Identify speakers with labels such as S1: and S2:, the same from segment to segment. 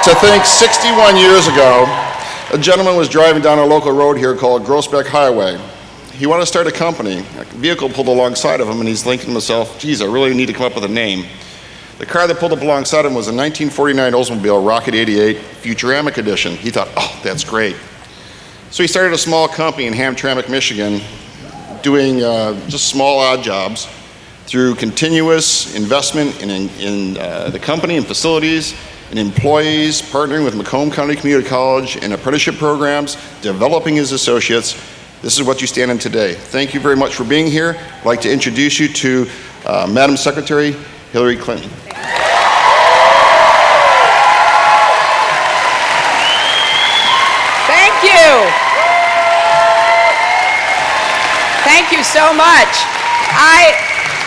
S1: to think 61 years ago, a gentleman was driving down a local road here called Groesbeck Highway. He wanted to start a company. A vehicle pulled alongside of him, and he's thinking to himself, geez, I really need to come up with a name. The car that pulled up alongside him was a 1949 Oldsmobile Rocket 88 Futuramic edition. He thought, oh, that's great. So he started a small company in Hamtramck, Michigan, doing just small odd jobs through continuous investment in the company and facilities and employees, partnering with Macomb County Community College in apprenticeship programs, developing his associates. This is what you stand in today. Thank you very much for being here. I'd like to introduce you to Madam Secretary Hillary Clinton.
S2: Thank you. Thank you so much.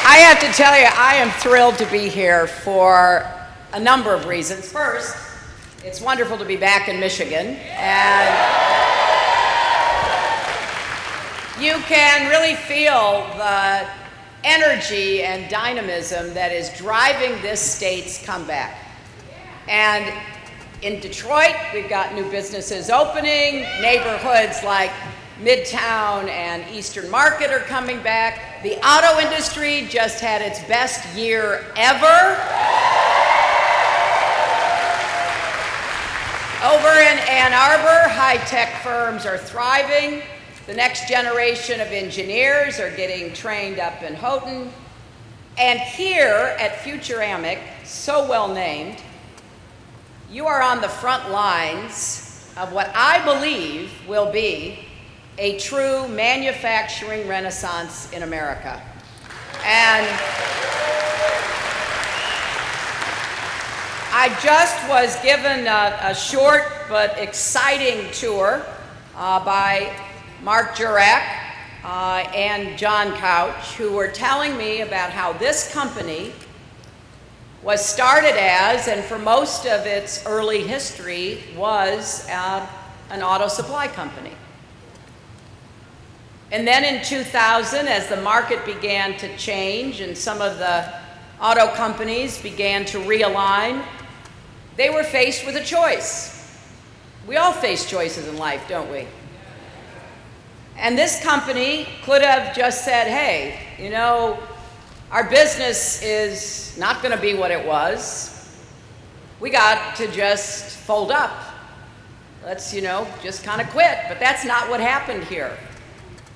S2: I have to tell you, I am thrilled to be here for a number of reasons. First, it's wonderful to be back in Michigan, and you can really feel the energy and dynamism that is driving this state's comeback. And in Detroit, we've got new businesses opening, neighborhoods like Midtown and Eastern Market are coming back. The auto industry just had its best year ever. Over in Ann Arbor, high-tech firms are thriving. The next generation of engineers are getting trained up in Houghton. And here at Futuramic, so well named, you are on the front lines of what I believe will be a true manufacturing renaissance in America. And I just was given a short but exciting tour by Mark Jurek and John Couch, who were telling me about how this company was started as, and for most of its early history, was an auto supply company. And then in 2000, as the market began to change and some of the auto companies began to realign, they were faced with a choice. We all face choices in life, don't we? And this company could have just said, hey, you know, our business is not going to be what it was. We got to just fold up. Let's, just kind of quit. But that's not what happened here.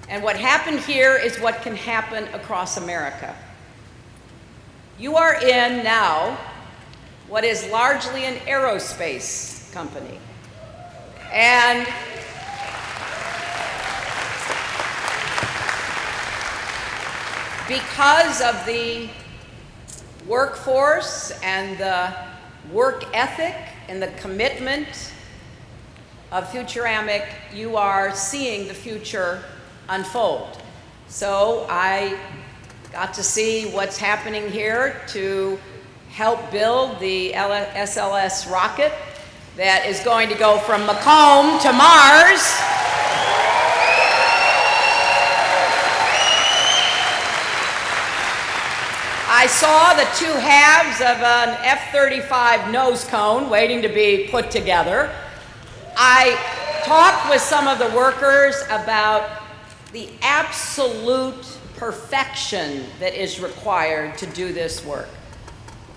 S2: And what happened here is what can happen across America. You are in now what is largely an aerospace company. And because of the workforce and the work ethic and the commitment of Futuramic, you are seeing the future unfold. So I got to see what's happening here to help build the SLS rocket that is going to go from Macomb to Mars. I saw the two halves of an F-35 nose cone waiting to be put together. I talked with some of the workers about the absolute perfection that is required to do this work.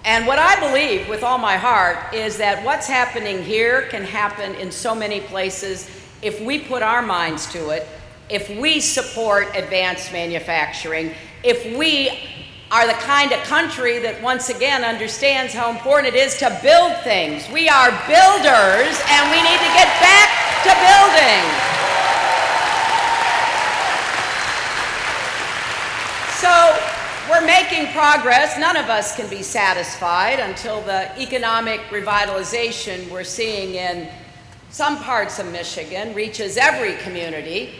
S2: And what I believe with all my heart is that what's happening here can happen in so many places if we put our minds to it, if we support advanced manufacturing, if we are the kind of country that once again understands how important it is to build things. We are builders and we need to get back to building. So we're making progress. None of us can be satisfied until the economic revitalization we're seeing in some parts of Michigan reaches every community,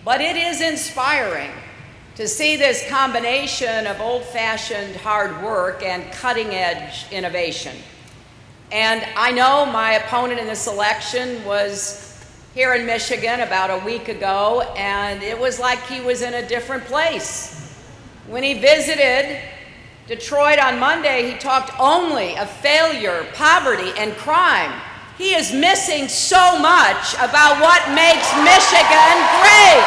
S2: but it is inspiring to see this combination of old-fashioned hard work and cutting-edge innovation. And I know my opponent in this election was here in Michigan about a week ago, and it was like he was in a different place. When he visited Detroit on Monday, he talked only of failure, poverty, and crime. He is missing so much about what makes Michigan great.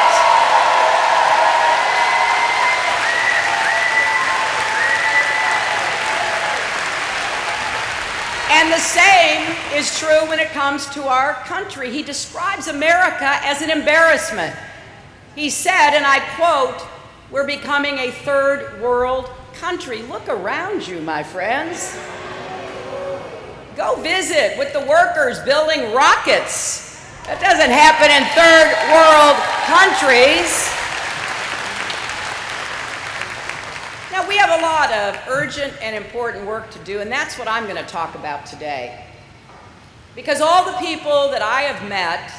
S2: And the same is true when it comes to our country. He describes America as an embarrassment. He said, and I quote, "We're becoming a third world country." Look around you, my friends. Go visit with the workers building rockets. That doesn't happen in third world countries. Now, we have a lot of urgent and important work to do, and that's what I'm going to talk about today. Because all the people that I have met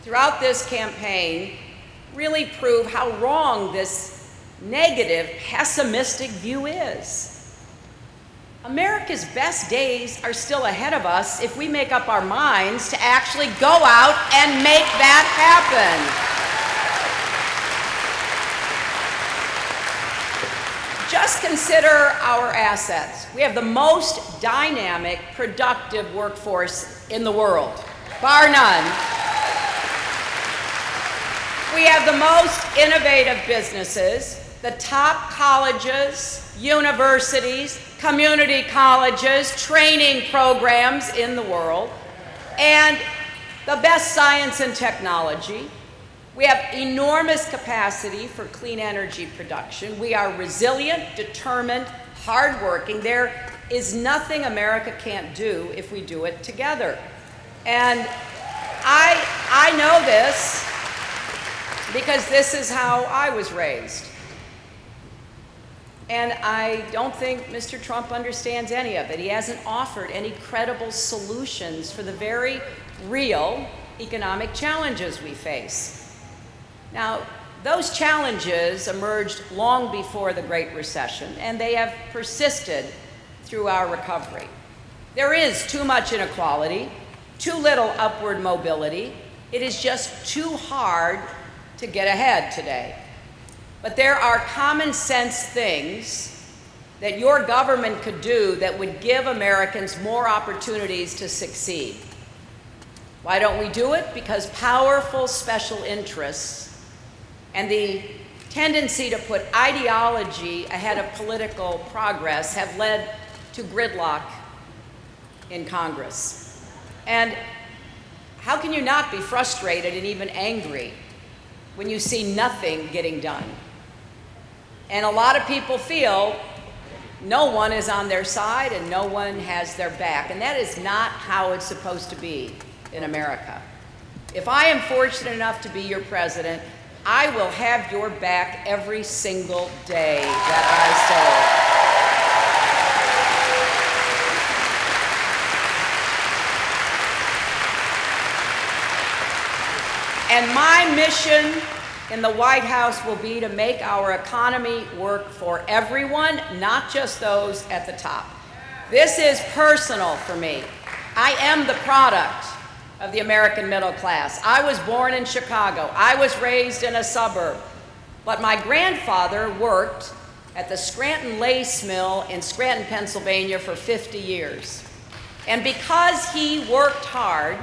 S2: throughout this campaign really prove how wrong this negative, pessimistic view is. America's best days are still ahead of us if we make up our minds to actually go out and make that happen. Just consider our assets. We have the most dynamic, productive workforce in the world, bar none. We have the most innovative businesses, the top colleges, universities, community colleges, training programs in the world, and the best science and technology. We have enormous capacity for clean energy production. We are resilient, determined, hardworking. There is nothing America can't do if we do it together. And I know this because this is how I was raised. And I don't think Mr. Trump understands any of it. He hasn't offered any credible solutions for the very real economic challenges we face. Now, those challenges emerged long before the Great Recession, and they have persisted through our recovery. There is too much inequality, too little upward mobility. It is just too hard to get ahead today. But there are common sense things that your government could do that would give Americans more opportunities to succeed. Why don't we do it? Because powerful special interests and the tendency to put ideology ahead of political progress have led to gridlock in Congress. And how can you not be frustrated and even angry when you see nothing getting done? And a lot of people feel no one is on their side and no one has their back. And that is not how it's supposed to be in America. If I am fortunate enough to be your president, I will have your back every single day that I serve. And my mission in the White House will be to make our economy work for everyone, not just those at the top. This is personal for me. I am the product of the American middle class. I was born in Chicago. I was raised in a suburb. But my grandfather worked at the Scranton Lace Mill in Scranton, Pennsylvania for 50 years. And because he worked hard,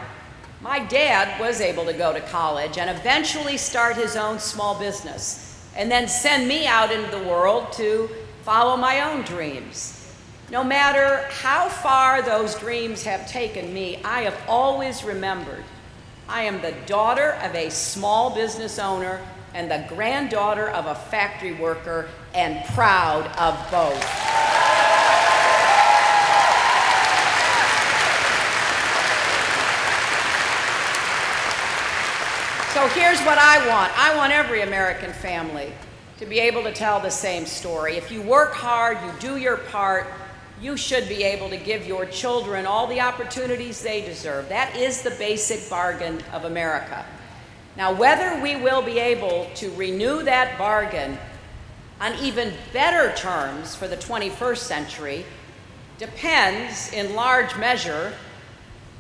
S2: my dad was able to go to college and eventually start his own small business, and then send me out into the world to follow my own dreams. No matter how far those dreams have taken me, I have always remembered I am the daughter of a small business owner and the granddaughter of a factory worker, and proud of both. So here's what I want. I want every American family to be able to tell the same story. If you work hard, you do your part, you should be able to give your children all the opportunities they deserve. That is the basic bargain of America. Now, whether we will be able to renew that bargain on even better terms for the 21st century depends in large measure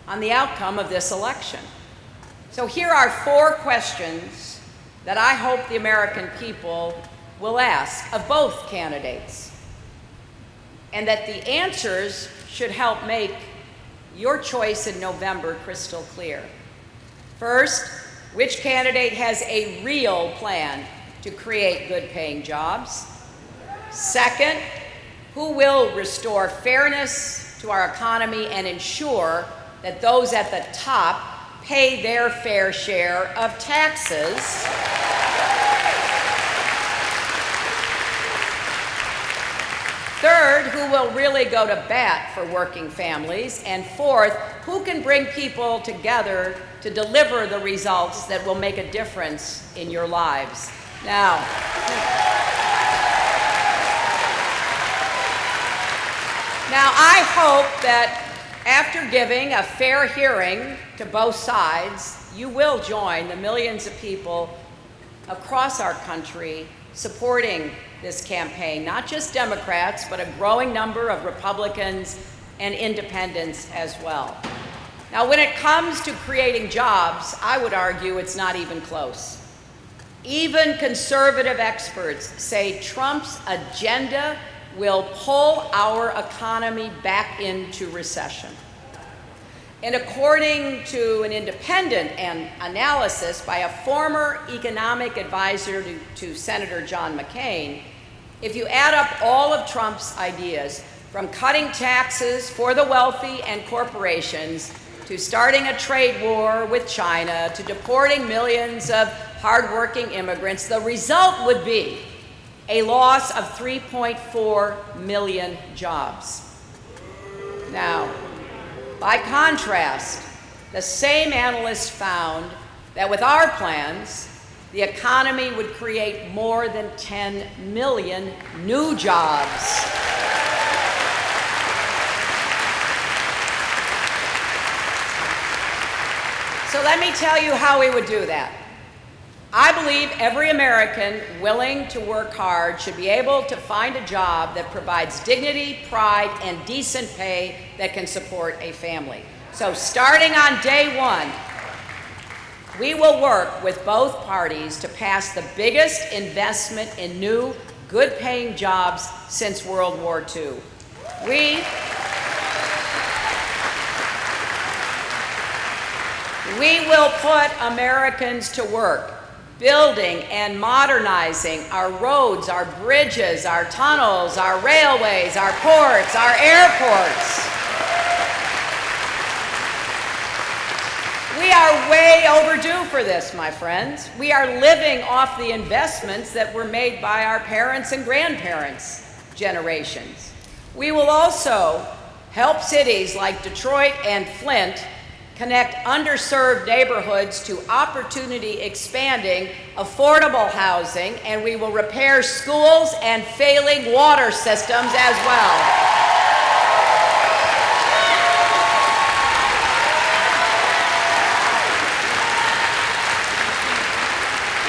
S2: on the outcome of this election. So here are 4 questions that I hope the American people will ask of both candidates, and that the answers should help make your choice in November crystal clear. First, which candidate has a real plan to create good-paying jobs? Second, who will restore fairness to our economy and ensure that those at the top pay their fair share of taxes? Third, who will really go to bat for working families? And fourth, who can bring people together to deliver the results that will make a difference in your lives? Now, I hope that after giving a fair hearing to both sides, you will join the millions of people across our country supporting this campaign, not just Democrats, but a growing number of Republicans and independents as well. Now, when it comes to creating jobs, I would argue it's not even close. Even conservative experts say Trump's agenda will pull our economy back into recession. And according to an independent analysis by a former economic advisor to Senator John McCain, if you add up all of Trump's ideas, from cutting taxes for the wealthy and corporations, to starting a trade war with China, to deporting millions of hardworking immigrants, the result would be a loss of 3.4 million jobs. Now, by contrast, the same analysts found that with our plans, the economy would create more than 10 million new jobs. So let me tell you how we would do that. I believe every American willing to work hard should be able to find a job that provides dignity, pride, and decent pay that can support a family. So starting on day one, we will work with both parties to pass the biggest investment in new, good-paying jobs since World War II. We will put Americans to work, building and modernizing our roads, our bridges, our tunnels, our railways, our ports, our airports. We are way overdue for this, my friends. We are living off the investments that were made by our parents and grandparents' generations. We will also help cities like Detroit and Flint connect underserved neighborhoods to opportunity expanding affordable housing, and we will repair schools and failing water systems as well.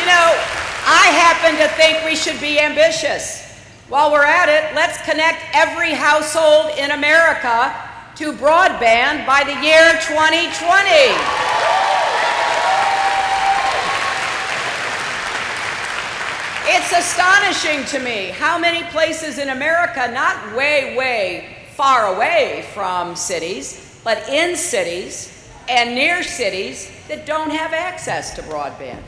S2: You know, I happen to think we should be ambitious. While we're at it, let's connect every household in America to broadband by the year 2020. It's astonishing to me how many places in America, not way, way far away from cities, but in cities and near cities that don't have access to broadband.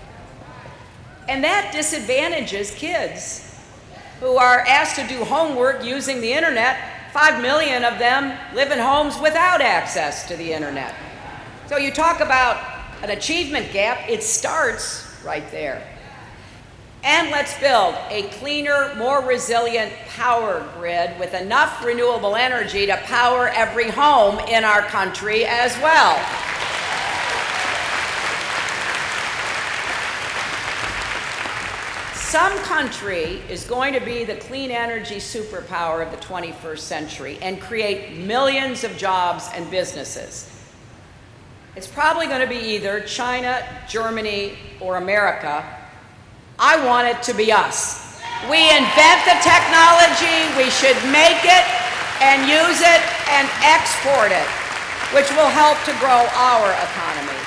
S2: And that disadvantages kids who are asked to do homework using the internet. 5 million of them live in homes without access to the internet. So you talk about an achievement gap, it starts right there. And let's build a cleaner, more resilient power grid with enough renewable energy to power every home in our country as well. Some country is going to be the clean energy superpower of the 21st century and create millions of jobs and businesses. It's probably going to be either China, Germany, or America. I want it to be us. We invent the technology, we should make it and use it and export it, which will help to grow our economy.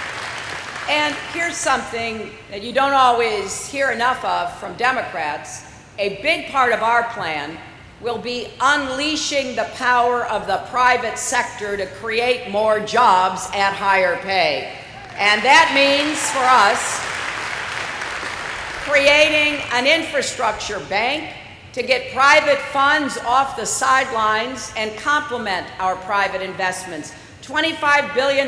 S2: And here's something that you don't always hear enough of from Democrats. A big part of our plan will be unleashing the power of the private sector to create more jobs at higher pay. And that means for us creating an infrastructure bank to get private funds off the sidelines and complement our private investments. $25 billion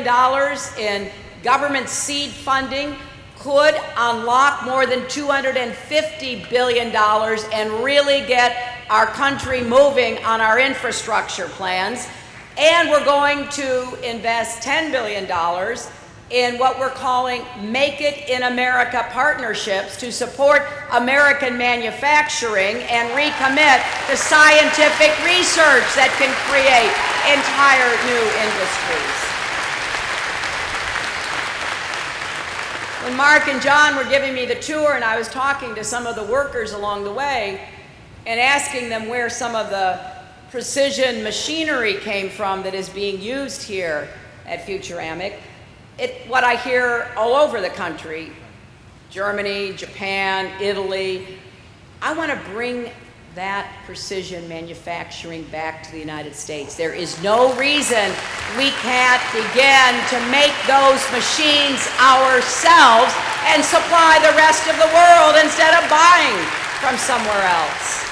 S2: in government seed funding could unlock more than $250 billion and really get our country moving on our infrastructure plans. And we're going to invest $10 billion in what we're calling Make It in America partnerships to support American manufacturing and recommit to scientific research that can create entire new industries. When Mark and John were giving me the tour and I was talking to some of the workers along the way and asking them where some of the precision machinery came from that is being used here at Futuramic, what I hear all over the country, Germany, Japan, Italy, I want to bring that precision manufacturing back to the United States. There is no reason we can't begin to make those machines ourselves and supply the rest of the world instead of buying from somewhere else.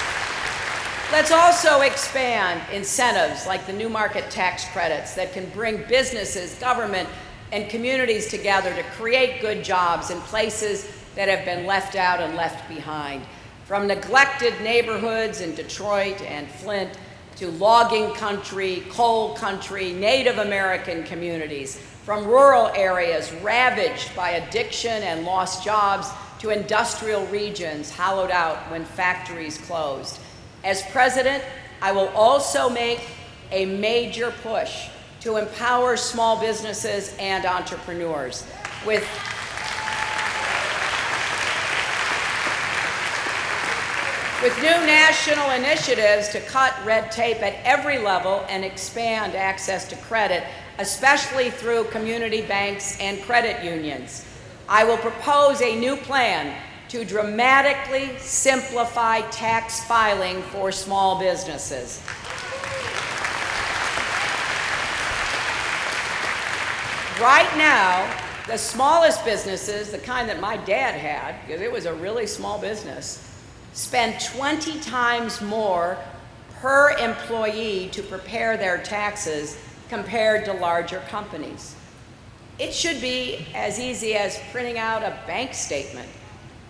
S2: Let's also expand incentives like the new market tax credits that can bring businesses, government, and communities together to create good jobs in places that have been left out and left behind. From neglected neighborhoods in Detroit and Flint to logging country, coal country, Native American communities, from rural areas ravaged by addiction and lost jobs to industrial regions hollowed out when factories closed. As president, I will also make a major push to empower small businesses and entrepreneurs with new national initiatives to cut red tape at every level and expand access to credit, especially through community banks and credit unions. I will propose a new plan to dramatically simplify tax filing for small businesses. Right now, the smallest businesses, the kind that my dad had, because it was a really small business, spend 20 times more per employee to prepare their taxes compared to larger companies. It should be as easy as printing out a bank statement.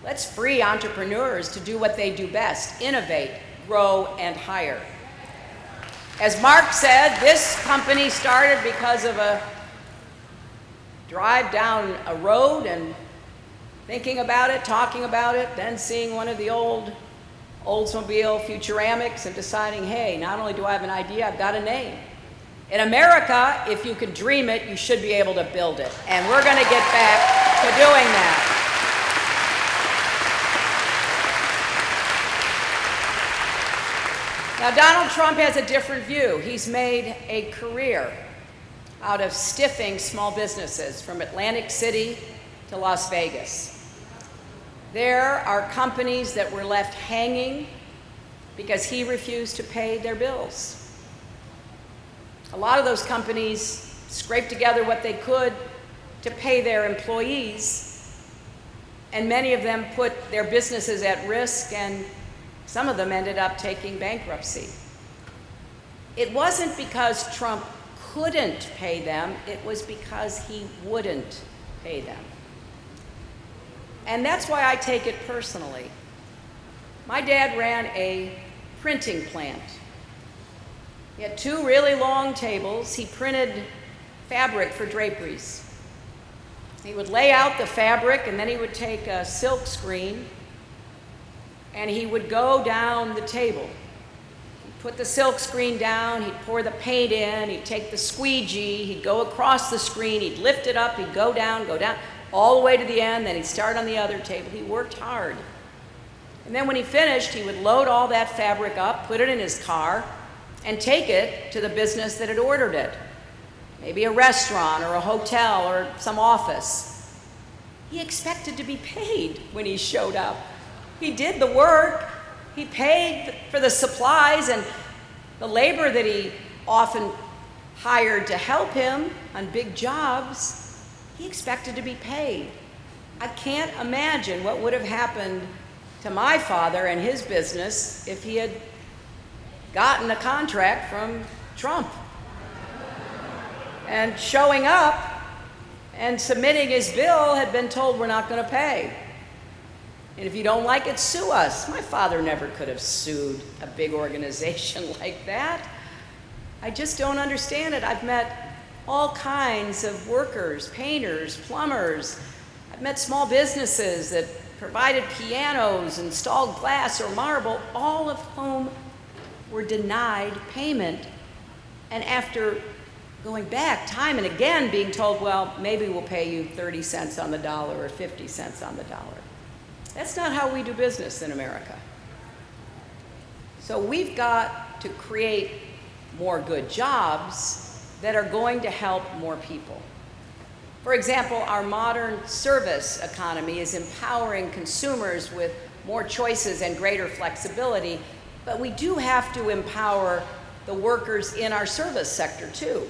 S2: Let's free entrepreneurs to do what they do best, innovate, grow, and hire. As Mark said, this company started because of a drive down a road and thinking about it, talking about it, then seeing one of the old Oldsmobile Futuramics and deciding, hey, not only do I have an idea, I've got a name. In America, if you can dream it, you should be able to build it. And we're going to get back to doing that. Now, Donald Trump has a different view. He's made a career out of stiffing small businesses from Atlantic City to Las Vegas. There are companies that were left hanging because he refused to pay their bills. A lot of those companies scraped together what they could to pay their employees, and many of them put their businesses at risk, and some of them ended up taking bankruptcy. It wasn't because Trump couldn't pay them, it was because he wouldn't pay them. And that's why I take it personally. My dad ran a printing plant. He had two really long tables. He printed fabric for draperies. He would lay out the fabric, and then he would take a silk screen and he would go down the table. He'd put the silk screen down, he'd pour the paint in, he'd take the squeegee, he'd go across the screen, he'd lift it up, he'd go down, all the way to the end, then he'd start on the other table. He worked hard. And then when he finished, he would load all that fabric up, put it in his car, and take it to the business that had ordered it. Maybe a restaurant or a hotel or some office. He expected to be paid when he showed up. He did the work, He paid for the supplies and the labor that he often hired to help him on big jobs. He expected to be paid. I can't imagine what would have happened to my father and his business if he had gotten a contract from Trump. And showing up and submitting his bill had been told, we're not going to pay. And if you don't like it, sue us. My father never could have sued a big organization like that. I just don't understand it. I've met all kinds of workers, painters, plumbers. I've met small businesses that provided pianos, installed glass or marble, all of whom were denied payment. And after going back time and again being told, well, maybe we'll pay you 30 cents on the dollar or 50 cents on the dollar. That's not how we do business in America. So we've got to create more good jobs that are going to help more people. For example, our modern service economy is empowering consumers with more choices and greater flexibility, but we do have to empower the workers in our service sector too.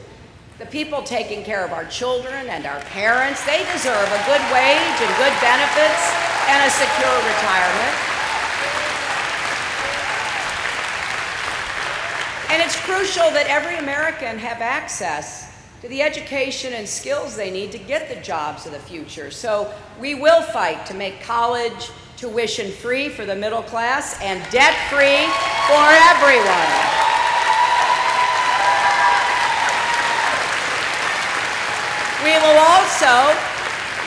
S2: The people taking care of our children and our parents, they deserve a good wage and good benefits and a secure retirement. And it's crucial that every American have access to the education and skills they need to get the jobs of the future. So we will fight to make college tuition-free for the middle class and debt-free for everyone. We will also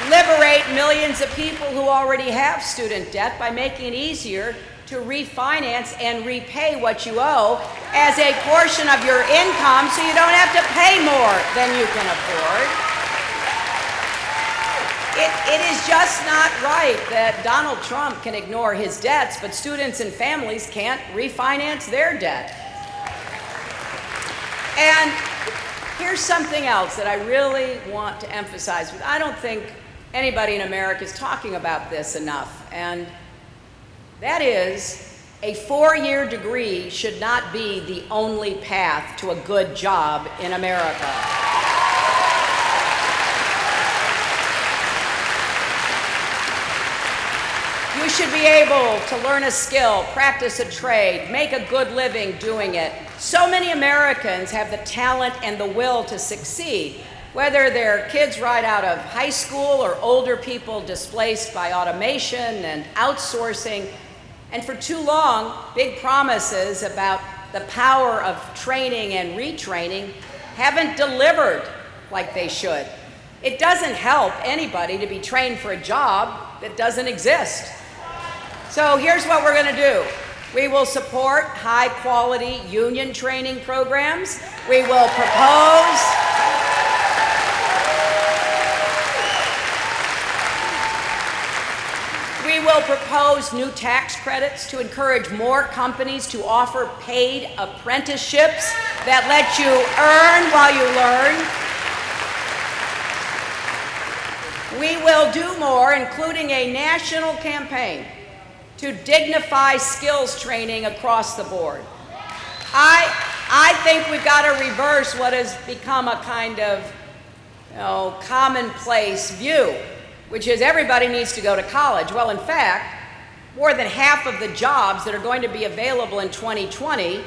S2: liberate millions of people who already have student debt by making it easier to refinance and repay what you owe as a portion of your income so you don't have to pay more than you can afford. It is just not right that Donald Trump can ignore his debts, but students and families can't refinance their debt. And here's something else that I really want to emphasize. I don't think anybody in America is talking about this enough, and that is a 4-year degree should not be the only path to a good job in America. You should be able to learn a skill, practice a trade, make a good living doing it. So many Americans have the talent and the will to succeed, whether they're kids right out of high school or older people displaced by automation and outsourcing. And for too long, big promises about the power of training and retraining haven't delivered like they should. It doesn't help anybody to be trained for a job that doesn't exist. So here's what we're going to do. We will support high-quality union training programs. We will propose new tax credits to encourage more companies to offer paid apprenticeships that let you earn while you learn. We will do more, including a national campaign to dignify skills training across the board. I think we've got to reverse what has become a kind of commonplace view, which is everybody needs to go to college. Well, in fact, more than half of the jobs that are going to be available in 2020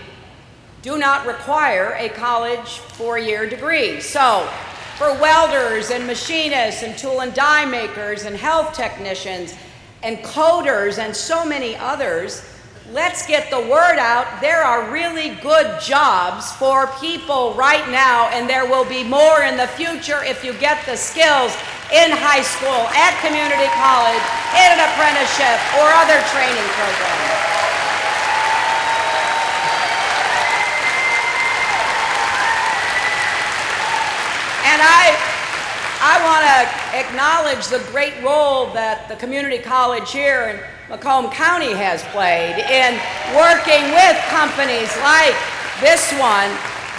S2: do not require a college 4-year degree. So, for welders and machinists and tool and die makers and health technicians and coders and so many others, let's get the word out. There are really good jobs for people right now, and there will be more in the future if you get the skills in high school, at community college, in an apprenticeship, or other training programs. And I want to acknowledge the great role that the community college here in Macomb County has played in working with companies like this one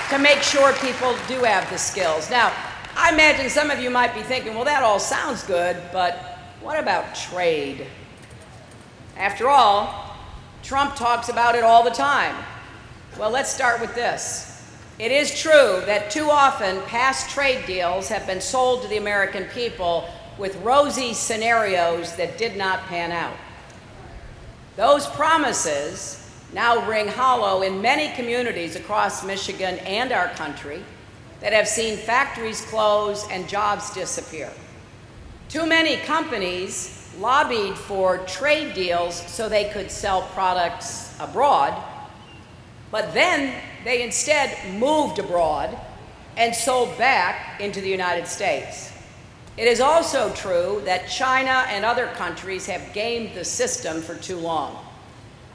S2: to make sure people do have the skills. Now, I imagine some of you might be thinking, well, that all sounds good, but what about trade? After all, Trump talks about it all the time. Well, let's start with this. It is true that too often past trade deals have been sold to the American people with rosy scenarios that did not pan out. Those promises now ring hollow in many communities across Michigan and our country that have seen factories close and jobs disappear. Too many companies lobbied for trade deals so they could sell products abroad, but then they instead moved abroad and sold back into the United States. It is also true that China and other countries have gamed the system for too long.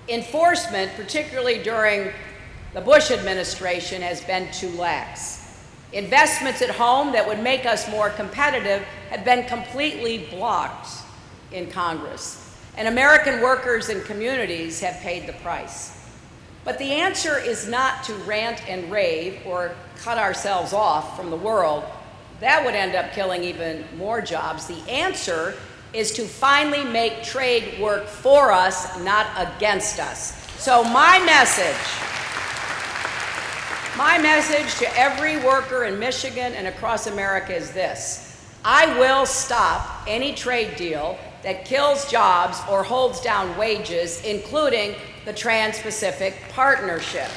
S2: Enforcement, particularly during the Bush administration, has been too lax. Investments at home that would make us more competitive have been completely blocked in Congress, and American workers and communities have paid the price. But the answer is not to rant and rave or cut ourselves off from the world. That would end up killing even more jobs. The answer is to finally make trade work for us, not against us. So my message to every worker in Michigan and across America is this: I will stop any trade deal that kills jobs or holds down wages, including the Trans-Pacific Partnership.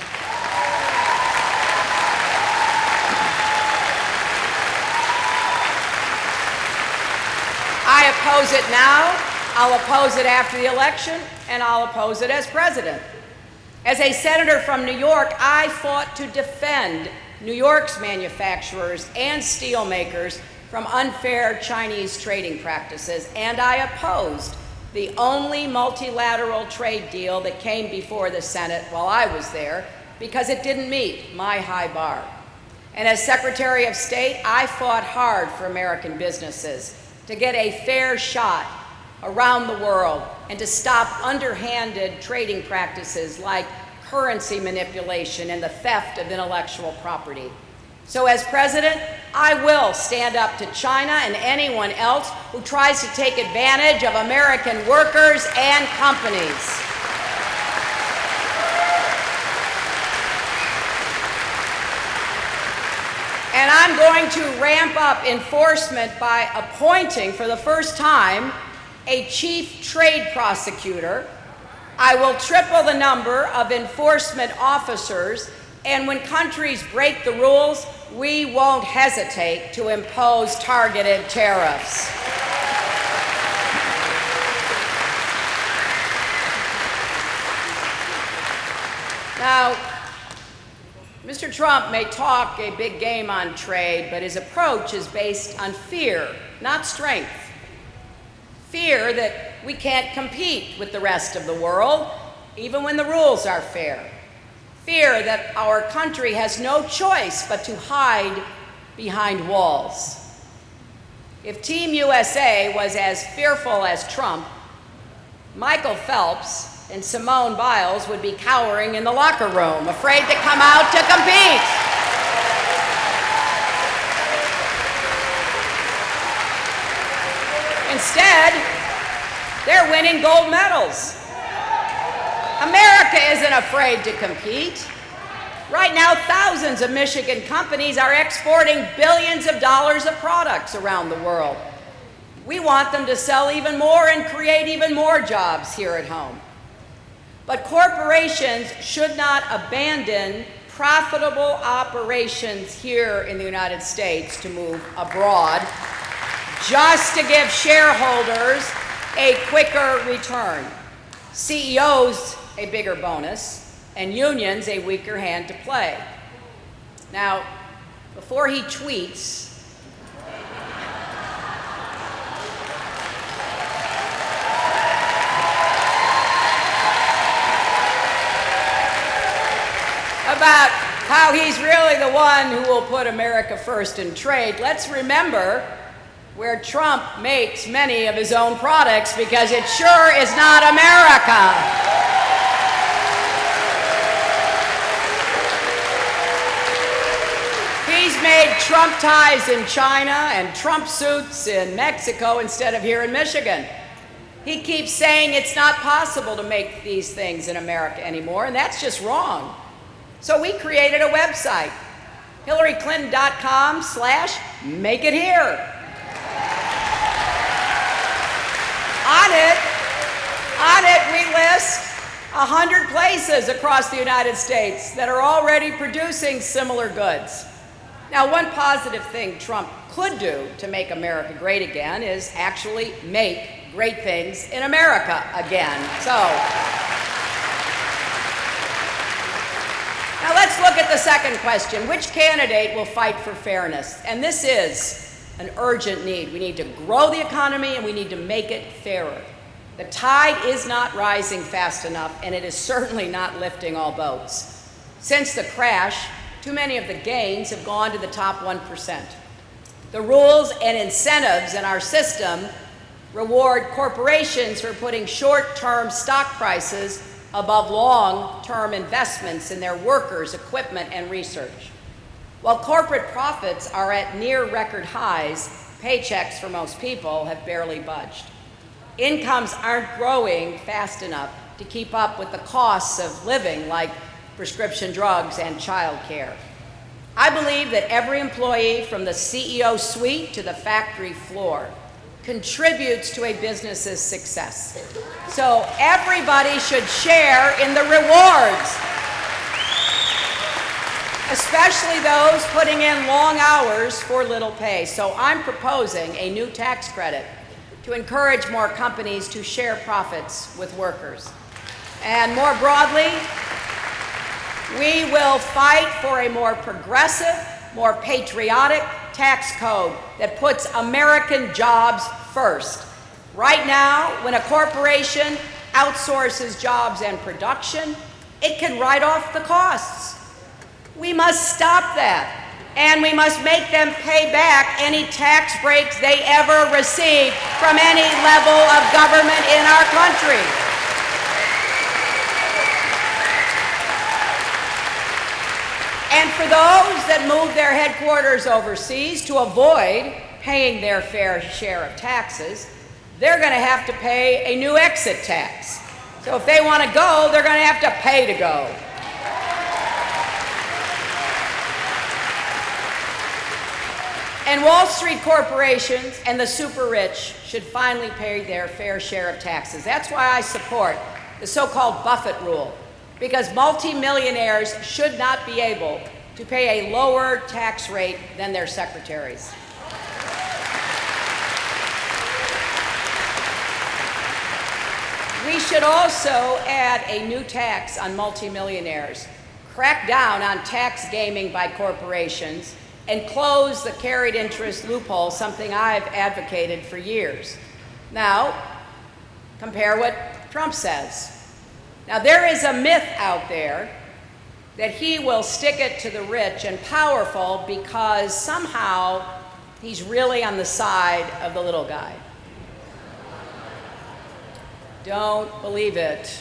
S2: I oppose it now, I'll oppose it after the election, and I'll oppose it as president. As a senator from New York, I fought to defend New York's manufacturers and steelmakers from unfair Chinese trading practices, and I opposed the only multilateral trade deal that came before the Senate while I was there because it didn't meet my high bar. And as Secretary of State, I fought hard for American businesses to get a fair shot around the world and to stop underhanded trading practices like currency manipulation and the theft of intellectual property. So as president, I will stand up to China and anyone else who tries to take advantage of American workers and companies. And I'm going to ramp up enforcement by appointing, for the first time, a chief trade prosecutor. I will triple the number of enforcement officers, and when countries break the rules, we won't hesitate to impose targeted tariffs. Now, Mr. Trump may talk a big game on trade, but his approach is based on fear, not strength. Fear that we can't compete with the rest of the world, even when the rules are fair. Fear that our country has no choice but to hide behind walls. If Team USA was as fearful as Trump, Michael Phelps and Simone Biles would be cowering in the locker room, afraid to come out to compete. Instead, they're winning gold medals. America isn't afraid to compete. Right now, thousands of Michigan companies are exporting billions of dollars of products around the world. We want them to sell even more and create even more jobs here at home. But corporations should not abandon profitable operations here in the United States to move abroad just to give shareholders a quicker return, CEOs a bigger bonus, and unions a weaker hand to play. Now, before he tweets, about how he's really the one who will put America first in trade, let's remember where Trump makes many of his own products, because it sure is not America. He's made Trump ties in China and Trump suits in Mexico instead of here in Michigan. He keeps saying it's not possible to make these things in America anymore, and that's just wrong. So we created a website, HillaryClinton.com/makeithere. On it, we list 100 places across the United States that are already producing similar goods. Now, one positive thing Trump could do to make America great again is actually make great things in America again. So, now let's look at the second question. Which candidate will fight for fairness? And this is an urgent need. We need to grow the economy and we need to make it fairer. The tide is not rising fast enough, and it is certainly not lifting all boats. Since the crash, too many of the gains have gone to the top 1%. The rules and incentives in our system reward corporations for putting short-term stock prices above long-term investments in their workers, equipment, and research. While corporate profits are at near record highs, paychecks for most people have barely budged. Incomes aren't growing fast enough to keep up with the costs of living, like prescription drugs and child care. I believe that every employee from the CEO suite to the factory floor contributes to a business's success. So everybody should share in the rewards, especially those putting in long hours for little pay. So I'm proposing a new tax credit to encourage more companies to share profits with workers. And more broadly, we will fight for a more progressive, more patriotic tax code that puts American jobs first. Right now, when a corporation outsources jobs and production, it can write off the costs. We must stop that, and we must make them pay back any tax breaks they ever receive from any level of government in our country. And for those that move their headquarters overseas to avoid paying their fair share of taxes, they're going to have to pay a new exit tax. So if they want to go, they're going to have to pay to go. And Wall Street corporations and the super rich should finally pay their fair share of taxes. That's why I support the so-called Buffett rule, because multimillionaires should not be able to pay a lower tax rate than their secretaries. We should also add a new tax on multimillionaires, crack down on tax gaming by corporations, and close the carried interest loophole, something I've advocated for years. Now, compare what Trump says. Now, there is a myth out there that he will stick it to the rich and powerful because somehow he's really on the side of the little guy. Don't believe it.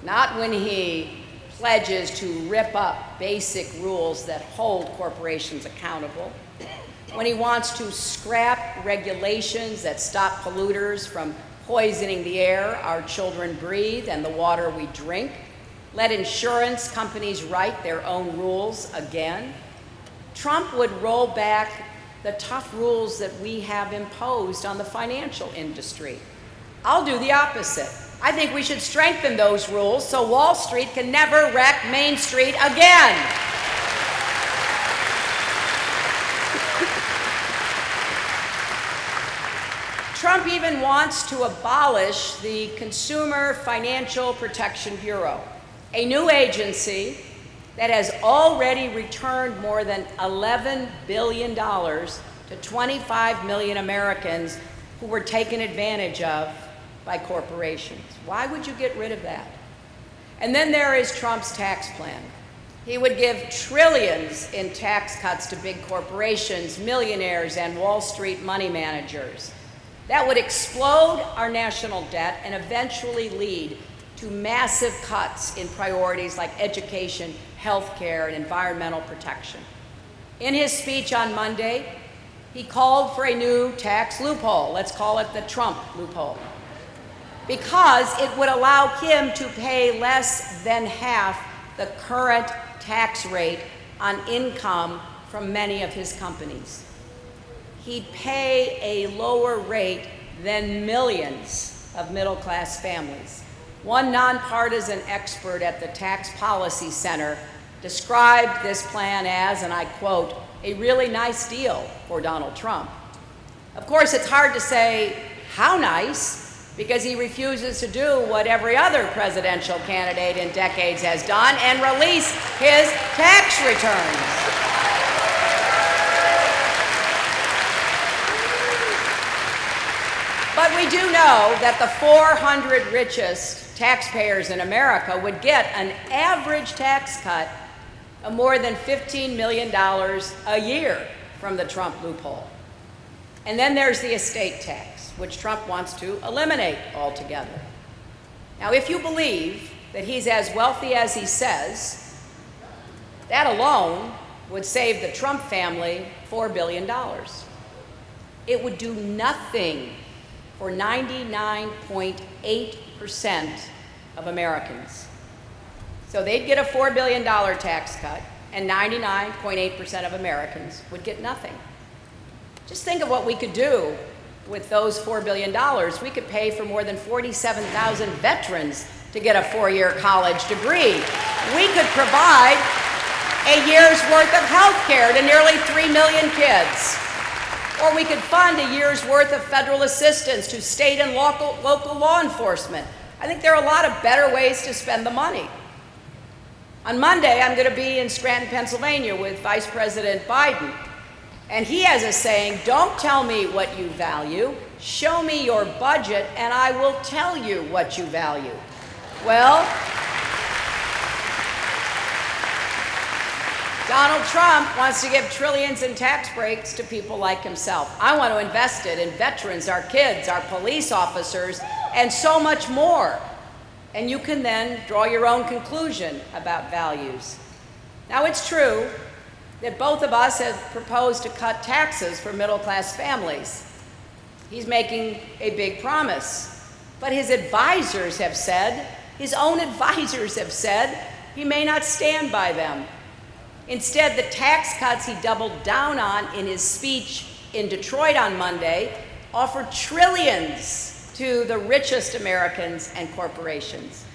S2: Not when he pledges to rip up basic rules that hold corporations accountable, when he wants to scrap regulations that stop polluters from poisoning the air our children breathe and the water we drink, let insurance companies write their own rules again. Trump would roll back the tough rules that we have imposed on the financial industry. I'll do the opposite. I think we should strengthen those rules so Wall Street can never wreck Main Street again. Trump even wants to abolish the Consumer Financial Protection Bureau, a new agency that has already returned more than $11 billion to 25 million Americans who were taken advantage of by corporations. Why would you get rid of that? And then there is Trump's tax plan. He would give trillions in tax cuts to big corporations, millionaires, and Wall Street money managers. That would explode our national debt and eventually lead to massive cuts in priorities like education, healthcare, and environmental protection. In his speech on Monday, he called for a new tax loophole. Let's call it the Trump loophole. because it would allow him to pay less than half the current tax rate on income from many of his companies. He'd pay a lower rate than millions of middle-class families. One nonpartisan expert at the Tax Policy Center described this plan as, and I quote, a really nice deal for Donald Trump. Of course, it's hard to say how nice, because he refuses to do what every other presidential candidate in decades has done and release his tax returns. But we do know that the 400 richest taxpayers in America would get an average tax cut of more than $15 million a year from the Trump loophole. And then there's the estate tax, which Trump wants to eliminate altogether. Now, if you believe that he's as wealthy as he says, that alone would save the Trump family $4 billion. It would do nothing for 99.8% of Americans. So they'd get a $4 billion tax cut, and 99.8% of Americans would get nothing. Just think of what we could do with those $4 billion. We could pay for more than 47,000 veterans to get a 4-year college degree. We could provide a year's worth of health care to nearly 3 million kids. Or we could fund a year's worth of federal assistance to state and local law enforcement. I think there are a lot of better ways to spend the money. On Monday, I'm going to be in Scranton, Pennsylvania with Vice President Biden. And he has a saying, don't tell me what you value, show me your budget and I will tell you what you value. Well, Donald Trump wants to give trillions in tax breaks to people like himself. I want to invest it in veterans, our kids, our police officers, and so much more. And you can then draw your own conclusion about values. Now, it's true that both of us have proposed to cut taxes for middle-class families. He's making a big promise. But his advisors have said, his own advisors have said, he may not stand by them. Instead, the tax cuts he doubled down on in his speech in Detroit on Monday offer trillions to the richest Americans and corporations.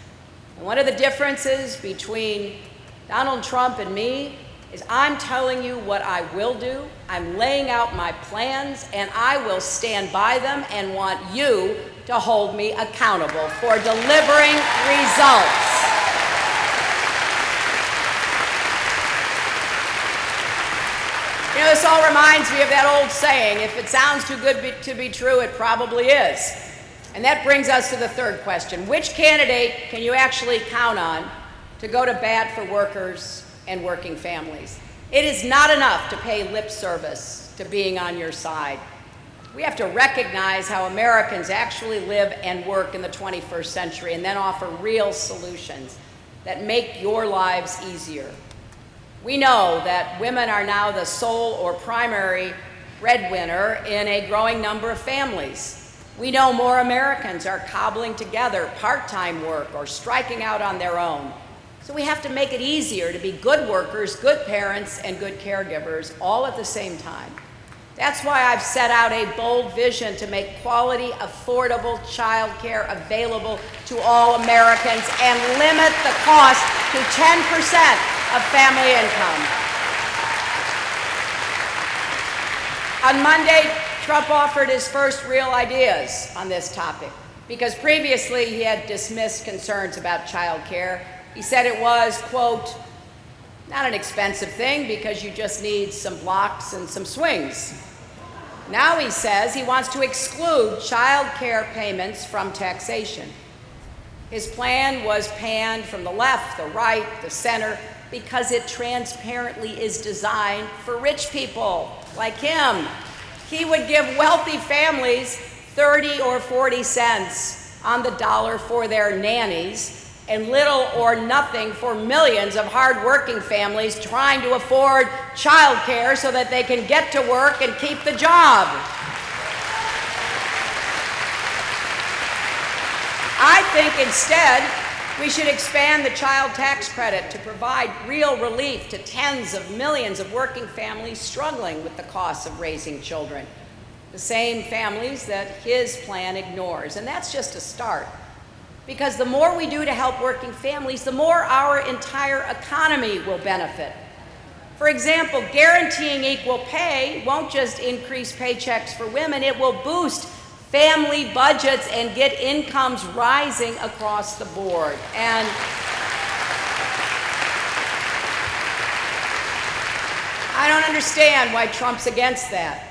S2: And one of the differences between Donald Trump and me is I'm telling you what I will do, I'm laying out my plans, and I will stand by them and want you to hold me accountable for delivering results. You know, this all reminds me of that old saying, if it sounds too good to be true, it probably is. And that brings us to the third question. Which candidate can you actually count on to go to bat for workers and working families? It is not enough to pay lip service to being on your side. We have to recognize how Americans actually live and work in the 21st century and then offer real solutions that make your lives easier. We know that women are now the sole or primary breadwinner in a growing number of families. We know more Americans are cobbling together part-time work or striking out on their own. So we have to make it easier to be good workers, good parents, and good caregivers all at the same time. That's why I've set out a bold vision to make quality, affordable childcare available to all Americans and limit the cost to 10% of family income. On Monday, Trump offered his first real ideas on this topic because previously he had dismissed concerns about child care. He said it was, quote, not an expensive thing because you just need some blocks and some swings. Now he says he wants to exclude child care payments from taxation. His plan was panned from the left, the right, the center, because it transparently is designed for rich people like him. He would give wealthy families 30 or 40 cents on the dollar for their nannies and little or nothing for millions of hard-working families trying to afford child care so that they can get to work and keep the job. think instead we should expand the child tax credit to provide real relief to tens of millions of working families struggling with the costs of raising children. The same families that his plan ignores. And that's just a start. Because the more we do to help working families, the more our entire economy will benefit. For example, guaranteeing equal pay won't just increase paychecks for women, it will boost family budgets and get incomes rising across the board. And I don't understand why Trump's against that.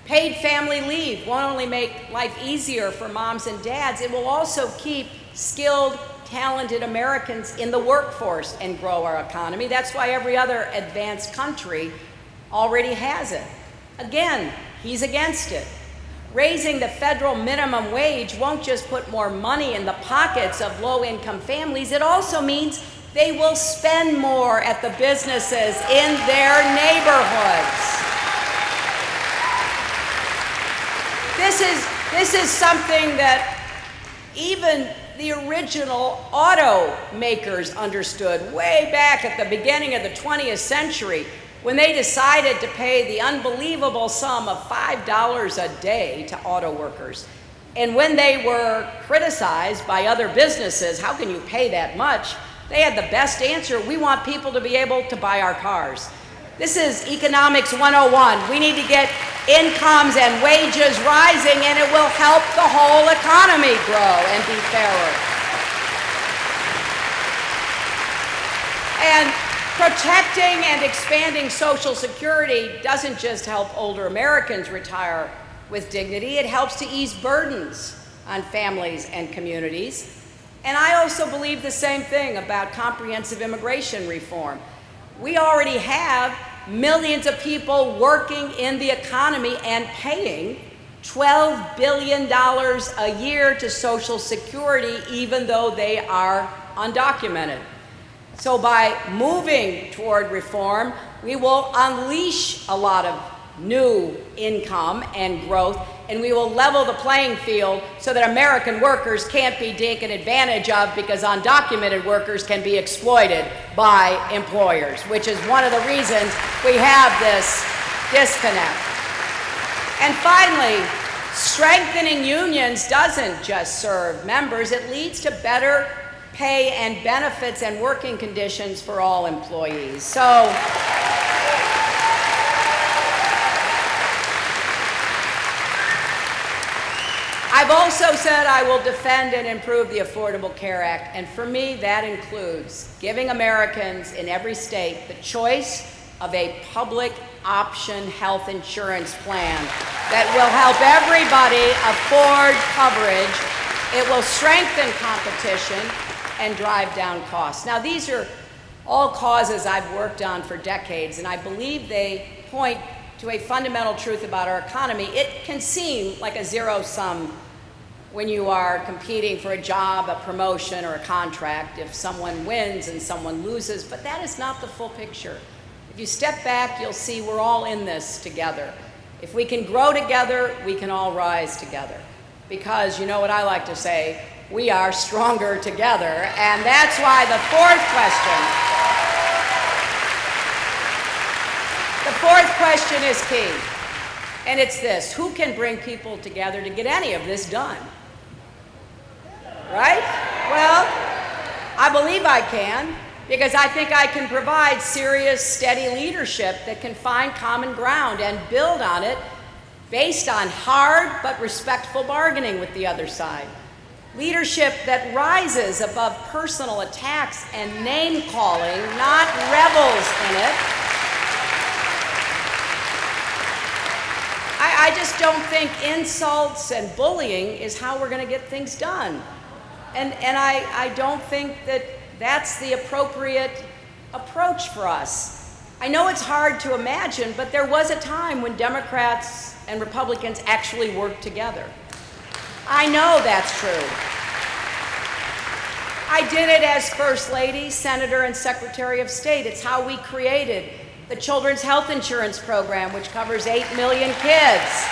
S2: Paid family leave won't only make life easier for moms and dads, it will also keep skilled, talented Americans in the workforce and grow our economy. That's why every other advanced country already has it. Again, he's against it. Raising the federal minimum wage won't just put more money in the pockets of low-income families, it also means they will spend more at the businesses in their neighborhoods. This is something that even the original automakers understood way back at the beginning of the 20th century when they decided to pay the unbelievable sum of $5 a day to auto workers. And when they were criticized by other businesses, how can you pay that much? They had the best answer: we want people to be able to buy our cars. This is economics 101. We need to get incomes and wages rising, and it will help the whole economy grow and be fairer. And protecting and expanding Social Security doesn't just help older Americans retire with dignity, it helps to ease burdens on families and communities. And I also believe the same thing about comprehensive immigration reform. We already have millions of people working in the economy and paying $12 billion a year to Social Security, even though they are undocumented. So by moving toward reform, we will unleash a lot of new income and growth, and we will level the playing field so that American workers can't be taken advantage of because undocumented workers can be exploited by employers, which is one of the reasons we have this disconnect. And finally, strengthening unions doesn't just serve members, it leads to better pay and benefits and working conditions for all employees. So, I've also said I will defend and improve the Affordable Care Act, and for me that includes giving Americans in every state the choice of a public option health insurance plan that will help everybody afford coverage. It will strengthen competition and drive down costs. Now, these are all causes I've worked on for decades, and I believe they point to a fundamental truth about our economy. It can seem like a zero-sum when you are competing for a job, a promotion, or a contract, if someone wins and someone loses, but that is not the full picture. If you step back, you'll see we're all in this together. If we can grow together, we can all rise together. Because you know what I like to say, we are stronger together, and that's why the fourth question is key, and it's this: who can bring people together to get any of this done? Right? Well, I believe I can, because I think I can provide serious, steady leadership that can find common ground and build on it based on hard but respectful bargaining with the other side. Leadership that rises above personal attacks and name-calling, not revels in it. I just don't think insults and bullying is how we're going to get things done. And I don't think that that's the appropriate approach for us. I know it's hard to imagine, but there was a time when Democrats and Republicans actually worked together. I know that's true. I did it as First Lady, Senator, and Secretary of State. It's how we created the Children's Health Insurance Program, which covers 8 million kids.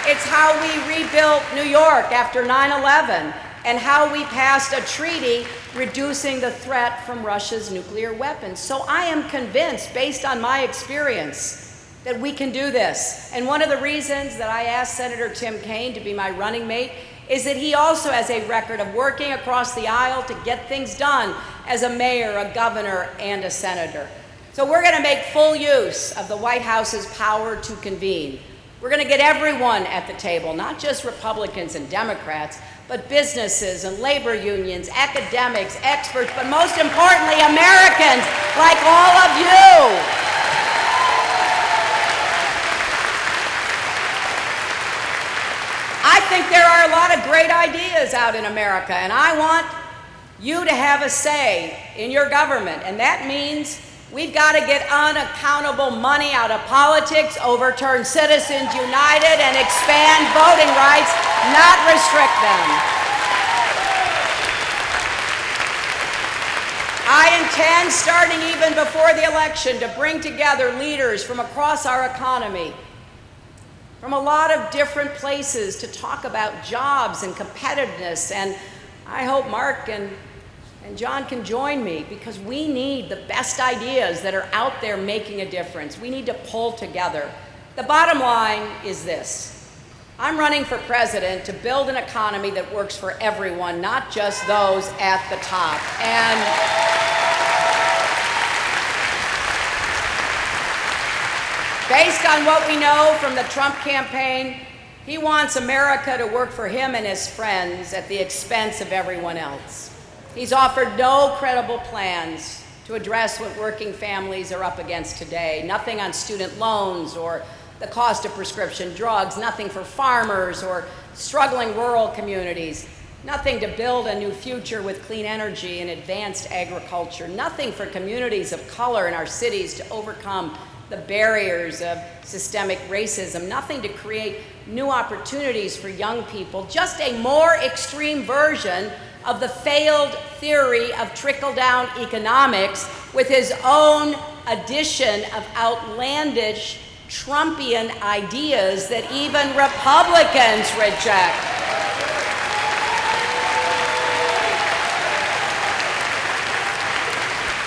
S2: It's how we rebuilt New York after 9/11. and how we passed a treaty reducing the threat from Russia's nuclear weapons. So I am convinced, based on my experience, that we can do this. And one of the reasons that I asked Senator Tim Kaine to be my running mate is that he also has a record of working across the aisle to get things done as a mayor, a governor, and a senator. So we're going to make full use of the White House's power to convene. We're going to get everyone at the table, not just Republicans and Democrats, but businesses and labor unions, academics, experts, but most importantly, Americans like all of you. I think there are a lot of great ideas out in America, and I want you to have a say in your government, and that means we've got to get unaccountable money out of politics, overturn Citizens United, and expand voting rights, not restrict them. I intend, starting even before the election, to bring together leaders from across our economy, from a lot of different places, to talk about jobs and competitiveness. And I hope Mark and John can join me, because we need the best ideas that are out there making a difference. We need to pull together. The bottom line is this. I'm running for president to build an economy that works for everyone, not just those at the top. And based on what we know from the Trump campaign, he wants America to work for him and his friends at the expense of everyone else. He's offered no credible plans to address what working families are up against today. Nothing on student loans or the cost of prescription drugs, nothing for farmers or struggling rural communities, nothing to build a new future with clean energy and advanced agriculture, nothing for communities of color in our cities to overcome the barriers of systemic racism, nothing to create new opportunities for young people, just a more extreme version of the failed theory of trickle-down economics with his own addition of outlandish Trumpian ideas that even Republicans reject.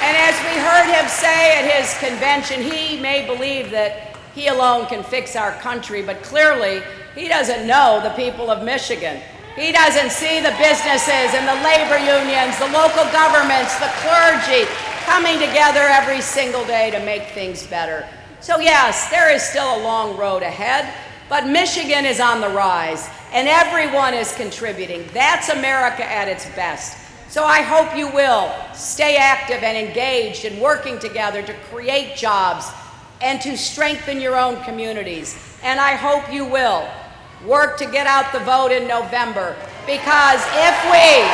S2: And as we heard him say at his convention, he may believe that he alone can fix our country, but clearly he doesn't know the people of Michigan. He doesn't see the businesses and the labor unions, the local governments, the clergy coming together every single day to make things better. So yes, there is still a long road ahead, but Michigan is on the rise and everyone is contributing. That's America at its best. So I hope you will stay active and engaged in working together to create jobs and to strengthen your own communities. And I hope you will work to get out the vote in November, because if we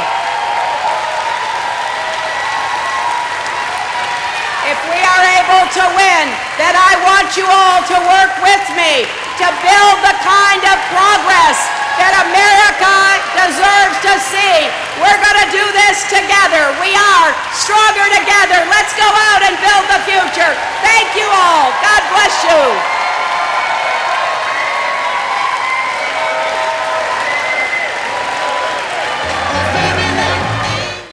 S2: are able to win, then I want you all to work with me to build the kind of progress that America deserves to see. We're going to do this together. We are stronger together. Let's go out and build the future. Thank you all. God bless you.